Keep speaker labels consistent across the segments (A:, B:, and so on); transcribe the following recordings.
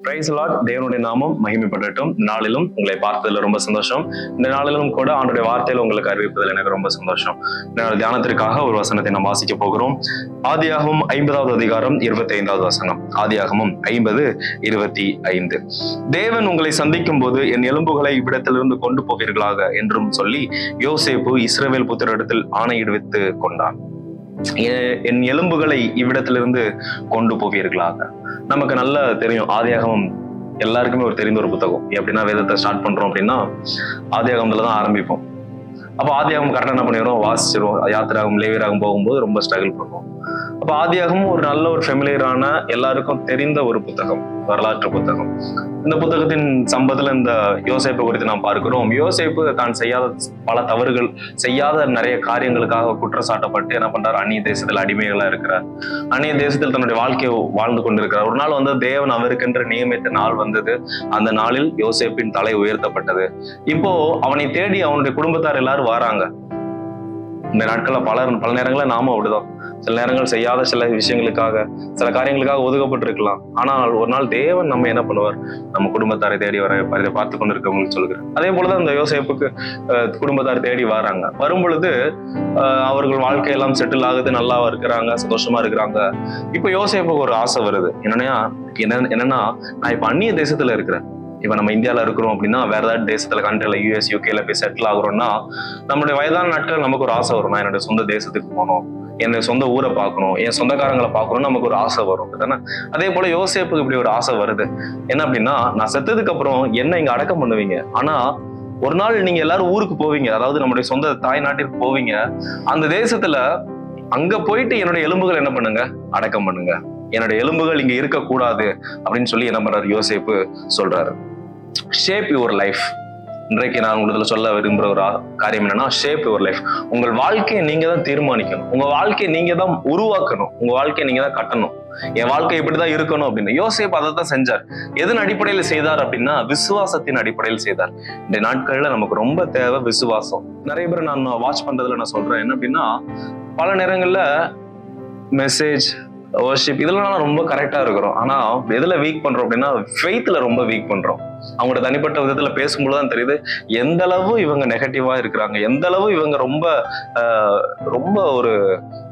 A: Price Lord. தேவனுடைய நாமம் மகிமைப்படட்டும். நாளிலும் உங்களை பார்த்ததுல ரொம்ப சந்தோஷம். இந்த நாளிலும் கூட ஆண்டுடைய வார்த்தையில உங்களுக்கு அறிவிப்பதில் எனக்கு ரொம்ப சந்தோஷம். தியானத்திற்காக ஒரு வசனத்தை நாம் வாசிக்க போகிறோம். ஆதியாகமம் 50வது அதிகாரம் 25வது வசனம். ஆதியாகமம் 50:25. தேவன் உங்களை சந்திக்கும் போது என் எலும்புகளை இவ்விடத்திலிருந்து கொண்டு போவீர்களாக என்றும் சொல்லி யோசேப்பு இஸ்ரவேல் புத்திரரிடத்தில் ஆணையிடுவித்து கொண்டான். என் எலும்புகளை இவ்விடத்திலிருந்து கொண்டு போவீர்களாக. நமக்கு நல்லா தெரியும், ஆதியாகமம் எல்லாருக்குமே ஒரு தெரிந்த ஒரு புத்தகம். எப்படின்னா வேதத்தை ஸ்டார்ட் பண்றோம் அப்படின்னா ஆதியாகமத்துல தான் ஆரம்பிப்போம். அப்போ ஆதியாகமம் கரெக்டாக என்ன பண்ணிடுவோம், வாசிச்சிருவோம். யாத்திராகம் லேவியராகம் போகும்போது ரொம்ப ஸ்ட்ரகிள் பண்ணுவோம். அப்போ ஆதியாகமும் ஒரு நல்ல ஒரு ஃபெமிலியரான எல்லாருக்கும் தெரிந்த ஒரு புத்தகம், வரலாற்று புத்தகம். இந்த புத்தகத்தின் சம்பத்துல இந்த யோசேப்பு குறித்து நாம் பார்க்கிறோம். யோசேப்பு தான் செய்யாத பல தவறுகள், செய்யாத நிறைய காரியங்களுக்காக குற்றச்சாட்டப்பட்டு என்ன பண்றாரு, அந்நிய தேசத்துல அடிமைகளா இருக்கிறார். அந்நிய தேசத்தில் தன்னுடைய வாழ்க்கையை வாழ்ந்து கொண்டிருக்கிறார். ஒரு நாள் வந்து தேவன் அவருக்கென்று நியமித்த நாள் வந்தது. அந்த நாளில் யோசேப்பின் தலை உயர்த்தப்பட்டது. இப்போ அவனை தேடி அவனுடைய குடும்பத்தார் எல்லாரும் வராங்க. இந்த நாட்கள்ல பல நேரங்களில் நாம அப்படிதான் சில நேரங்கள் செய்யாத சில விஷயங்களுக்காக, சில காரியங்களுக்காக ஒதுக்கப்பட்டிருக்கலாம். ஆனால் ஒரு நாள் தேவன் நம்ம என்ன பண்ணுவார், நம்ம குடும்பத்தாரை தேடி வர இதை பார்த்து கொண்டு இருக்கவங்களுக்கு சொல்லுகிறேன். அதே போலதான் இந்த யோசேப்புக்கு குடும்பத்தார் தேடி வராங்க. வரும் பொழுது அவர்கள் வாழ்க்கையெல்லாம் செட்டில் ஆகுது, நல்லா இருக்கிறாங்க, சந்தோஷமா இருக்கிறாங்க. இப்ப யோசேப்புக்கு ஒரு ஆசை வருது. என்னன்னா நான் இப்ப அந்நிய தேசத்துல இருக்கிறேன். இப்ப நம்ம இந்தியாவில இருக்கிறோம் அப்படின்னா வேற ஏதாவது தேசத்துல, கண்ட்ரில, US, UK போய் செட்டில் ஆகுறோம்னா நம்மளுடைய வயதான நாட்கள் நமக்கு ஒரு ஆசை வரும். நான் என்னுடைய சொந்த தேசத்துக்கு போகணும், என்னுடைய சொந்த ஊரை பார்க்கணும், என் சொந்தக்காரங்களை பார்க்கணும், நமக்கு ஒரு ஆசை வரும் தானே. அதே போல யோசேப்புக்கு இப்படி ஒரு ஆசை வருது. என்ன அப்படின்னா, நான் செத்ததுக்கு அப்புறம் என்ன இங்க அடக்கம் பண்ணுவீங்க, ஆனா ஒரு நாள் நீங்க எல்லாரும் ஊருக்கு போவீங்க, அதாவது நம்முடைய சொந்த தாய் நாட்டிற்கு போவீங்க. அந்த தேசத்துல அங்க போயிட்டு என்னுடைய எலும்புகள் என்ன பண்ணுங்க, அடக்கம் பண்ணுங்க. என்னுடைய எலும்புகள் இங்க இருக்கக்கூடாது அப்படின்னு சொல்லி என்ன பண்றாரு யோசேப்பு சொல்றாரு. Shape your life. இன்றைக்கு நான் உங்களுக்கு சொல்ல விரும்புற ஒரு காரியம் என்னன்னா, ஷேப் யுவர் லைஃப். உங்கள் வாழ்க்கையை நீங்க தான் தீர்மானிக்கணும், உங்க வாழ்க்கையை நீங்க தான் உருவாக்கணும், உங்க வாழ்க்கையை நீங்க தான் கட்டணும். என் வாழ்க்கை இப்படிதான் இருக்கணும் அப்படின்னு யோசேப்பு அதை தான் செஞ்சார். எதன் அடிப்படையில செய்தார் அப்படின்னா, விசுவாசத்தின் அடிப்படையில் செய்தார். இந்த நாட்கள்ல நமக்கு ரொம்ப தேவை விசுவாசம். நிறைய பேர் நான் வாட்ச் பண்றதுல நான் சொல்றேன் என்ன அப்படின்னா, பல நேரங்கள்ல மெசேஜ், வர்ஷிப் இதெல்லாம் ரொம்ப கரெக்டா இருக்கிறோம். ஆனா எதுல வீக் பண்றோம் அப்படின்னா, ஃபெய்த்ல ரொம்ப வீக் பண்றோம். அவங்களோட தனிப்பட்ட விதத்துல பேசும்போதுதான் தெரியுது எந்த அளவு இவங்க நெகட்டிவா இருக்கிறாங்க, எந்த அளவு இவங்க ரொம்ப ஒரு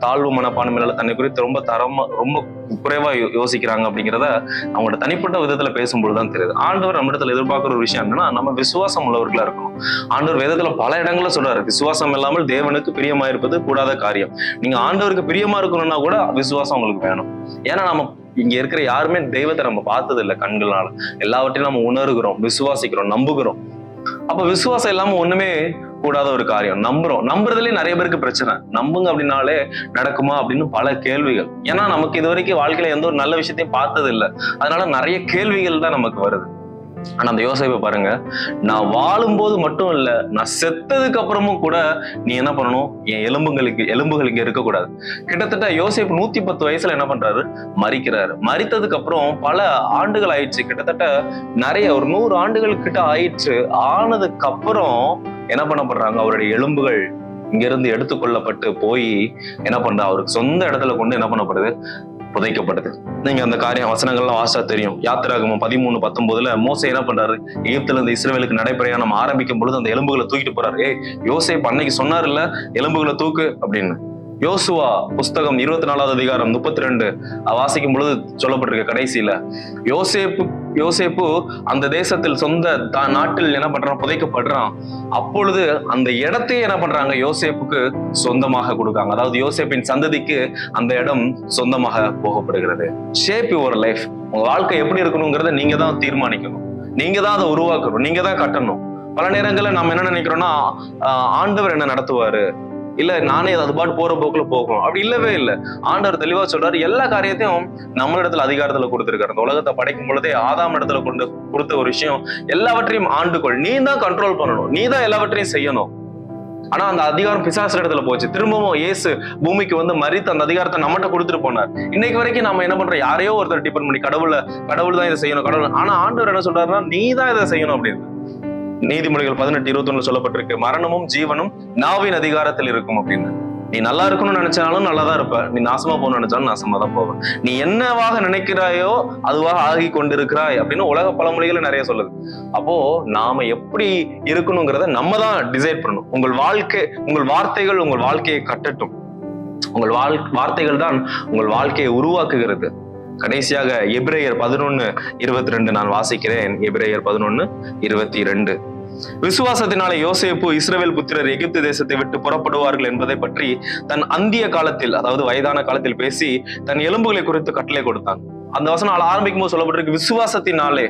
A: தாழ்வு மனப்பான்மையில தன்னை குறித்து ரொம்ப குறைவா யோசிக்கிறாங்க அப்படிங்கிறத அவங்களோட தனிப்பட்ட விதத்துல பேசும்போதுதான் தெரியுது. ஆண்டவர் நம்ம இடத்துல எதிர்பார்க்கிற ஒரு விஷயம் என்னன்னா, நம்ம விசுவாசம் உள்ளவர்களா இருக்கணும். ஆண்டவர் வேதத்துல பல இடங்கள்ல சொல்றாரு, விசுவாசம் இல்லாமல் தேவனுக்கு பிரியமா இருப்பது கூடாத காரியம். நீங்க ஆண்டவருக்கு பிரியமா இருக்கணும்னா கூட விசுவாசம் உங்களுக்கு வேணும். ஏன்னா நம்ம இங்க இருக்கிற யாருமே தெய்வத்தை நம்ம பார்த்தது இல்லை கண்களால. எல்லாவற்றையும் நம்ம உணர்கிறோம், விசுவாசிக்கிறோம், நம்புகிறோம். அப்ப விசுவாசம் இல்லாம ஒண்ணுமே கூடாத ஒரு காரியம். நம்புறதுலயே நிறைய பேருக்கு பிரச்சனை. நம்புங்க அப்படின்னாலே நடக்குமா அப்படின்னு பல கேள்விகள். ஏன்னா நமக்கு இது வரைக்கும் வாழ்க்கையில எந்த ஒரு நல்ல விஷயத்தையும் பார்த்தது இல்லை. அதனால நிறைய கேள்விகள் தான் நமக்கு வருது. ஆனா அந்த யோசேப்பை பாருங்க, நான் வாழும்போது மட்டும் இல்ல, நான் செத்ததுக்கு அப்புறமும் கூட நீ என்ன பண்ணணும், என் எலும்புகள் இங்க இருக்கக்கூடாது. கிட்டத்தட்ட யோசேப்பு 110 வயசுல என்ன பண்றாரு, மரிக்கிறாரு. மரித்ததுக்கு அப்புறம் பல ஆண்டுகள் ஆயிடுச்சு, கிட்டத்தட்ட நிறைய ஒரு 100 ஆண்டுகள் கிட்ட ஆயிடுச்சு. ஆனதுக்கு அப்புறம் என்ன பண்ணப்படுறாங்க, அவருடைய எலும்புகள் இங்கிருந்து எடுத்துக்கொள்ளப்பட்டு போய் என்ன பண்ற, அவருக்கு சொந்த இடத்துல கொண்டு என்ன பண்ணப்படுது, புதைக்கப்படுது. நீங்க அந்த காரியம் வசனங்கள்லாம் வாசிச்சா தெரியும். யாத்திராகமம் 13:19 மோசே என்ன பண்றாரு, எகிப்துல இருந்து இஸ்ரவேலுக்கு நடைபயணம் ஆரம்பிக்கும் பொழுது அந்த எலும்புகளை தூக்கிட்டு போறாரு. யோசேப்பு அன்னைக்கு சொன்னார் இல்ல, எலும்புகளை தூக்கு அப்படின்னு. யோசுவா புஸ்தகம் 24வது அதிகாரம் 32 வாசிக்கும் பொழுது சொல்லப்பட்டிருக்க கடைசியில யோசேப்பு அந்த தேசத்தில் சொந்த நாட்டில் என்ன பண்றான், புதைக்கப்படுறான். அப்பொழுது அந்த இடத்தையே என்ன பண்றாங்க, யோசேப்புக்கு சொந்தமாக கொடுக்காங்க. அதாவது யோசேப்பின் சந்ததிக்கு அந்த இடம் சொந்தமாக போகப்படுகிறது. Shape your life. உங்க வாழ்க்கை எப்படி இருக்கணுங்கிறத நீங்க தான் தீர்மானிக்கணும், நீங்க தான் அதை உருவாக்கணும், நீங்க தான் கட்டணும். பல நேரங்களில் நம்ம என்ன நினைக்கிறோம்னா, ஆண்டவர் என்ன நடத்துவாரு, இல்ல நானே அது பாட்டு போற போக்குல போகும். அப்படி இல்லவே இல்லை. ஆண்டவர் தெளிவா சொல்றாரு, எல்லா காரியத்தையும் நம்ம இடத்துல அதிகாரத்துல கொடுத்திருக்காரு. அந்த உலகத்தை படைக்கும் பொழுதே ஆதாம் இடத்துல கொடுத்த ஒரு விஷயம், எல்லாவற்றையும் ஆண்டுகொள், நீ தான் கண்ட்ரோல் பண்ணணும், நீ தான் எல்லாவற்றையும் செய்யணும். ஆனா அந்த அதிகாரம் பிசாசு இடத்துல போச்சு. திரும்பவும் இயேசு பூமிக்கு வந்து மரித்து அந்த அதிகாரத்தை நம்மகிட்ட கொடுத்துட்டு போனார். இன்னைக்கு வரைக்கும் நம்ம என்ன பண்றோம், யாரையோ ஒருத்தர் டிபெண்ட் பண்ணி கடவுள் தான் இதை செய்யணும், கடவுள். ஆனா ஆண்டவர் என்ன சொல்றாருன்னா, நீ தான் இதை செய்யணும் அப்படின்னு. நீதிமொழிகள் 18:21 சொல்லப்பட்டிருக்கு, மரணமும் ஜீவனும் நாவின் அதிகாரத்தில் இருக்கும் அப்படின்னு. நீ நல்லா இருக்கணும்னு நினைச்சாலும் நல்லா தான் இருப்ப, நீ நாசமா போகணும்னு நினைச்சாலும் நாசமா தான் போவ. நீ என்னவாக நினைக்கிறாயோ அதுவாக ஆகி கொண்டிருக்கிறாய் அப்படின்னு உலக பழமொழிகள் நிறைய சொல்லுது. அப்போ நாம எப்படி இருக்கணுங்கிறத நம்ம தான் டிசைட் பண்ணணும். உங்கள் வார்த்தைகள் உங்கள் வாழ்க்கையை கட்டட்டும். உங்கள் வார்த்தைகள் தான் உங்கள் வாழ்க்கையை உருவாக்குகிறது. கடைசியாக எபிரேயர் 11:22 நான் வாசிக்கிறேன். எபிரேயர் 11:22. விசுவாசத்தினாலே யோசேப்பு இஸ்ரவேல் புத்திரர் எகிப்து தேசத்தை விட்டு புறப்படுவார்கள் என்பதை பற்றி தன் அந்திய காலத்தில், அதாவது வயதான காலத்தில் பேசி தன் எலும்புகளை குறித்து கட்டளை கொடுத்தான். அந்த வசனம் ஆரம்பிக்கும் போது சொல்லப்பட்டிருக்கு, விசுவாசத்தினாலே.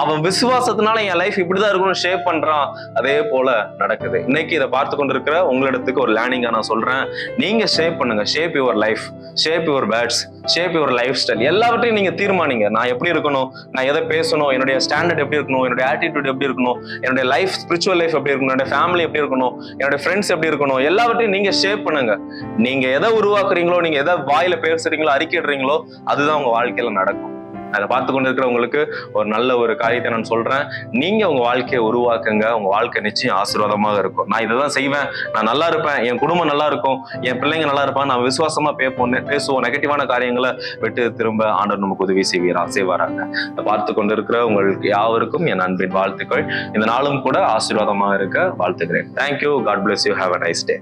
A: அவன் விசுவாசத்தினால என் லைஃப் இப்படிதான் இருக்கணும்னு ஷேப் பண்றான். அதே போல நடக்குது. இன்னைக்கு இதை பார்த்து கொண்டிருக்கிற உங்களிடத்துக்கு ஒரு லேர்னிங்கா நான் சொல்றேன். நீங்க ஷேப் பண்ணுங்க. Shape your life, shape your pads, shape your lifestyle. எல்லாவற்றையும் நீங்க தீர்மானிங்க. நான் எப்படி இருக்கணும், நான் எதை பேசணும், என்னுடைய ஸ்டாண்டர்ட் எப்படி இருக்கணும், என்னுடைய ஆட்டிடியூட் எப்படி இருக்கணும், என்னுடைய லைஃப் ஸ்பிரிச்சுவல் லைஃப் எப்படி இருக்கணும், என்னுடைய ஃபேமிலி எப்படி இருக்கணும், என்னுடைய ஃப்ரெண்ட்ஸ் எப்படி இருக்கணும், எல்லாவற்றையும் நீங்க ஷேப் பண்ணுங்க. நீங்க எதை உருவாக்குறீங்களோ, நீங்க எதை வாயில பேசுறீங்களோ, அறிக்கைடுறீங்களோ, அதுதான் உங்க வாழ்க்கையில நடக்கும். அதை பார்த்து கொண்டு இருக்கிறவங்களுக்கு ஒரு நல்ல ஒரு காரியத்தை நான் சொல்றேன். நீங்க உங்க வாழ்க்கையை உருவாக்குங்க. உங்க வாழ்க்கை நிச்சயம் ஆசீர்வாதமாக இருக்கும். நான் இதைதான் செய்வேன், நான் நல்லா இருப்பேன், என் குடும்பம் நல்லா இருக்கும், என் பிள்ளைங்க நல்லா இருப்பான், நான் விசுவாசமா பேசுவோம். நெகட்டிவான காரியங்களை விட்டு திரும்ப ஆண்டவர் நமக்கு உதவி செய்வாராங்க. பார்த்து கொண்டு இருக்கிற உங்களுக்கு யாவருக்கும் என் அன்பின் வாழ்த்துக்கள். இந்த நாளும் கூட ஆசீர்வாதமாக இருக்க வாழ்த்துக்கிறேன். Thank you. God bless you. Have a nice day.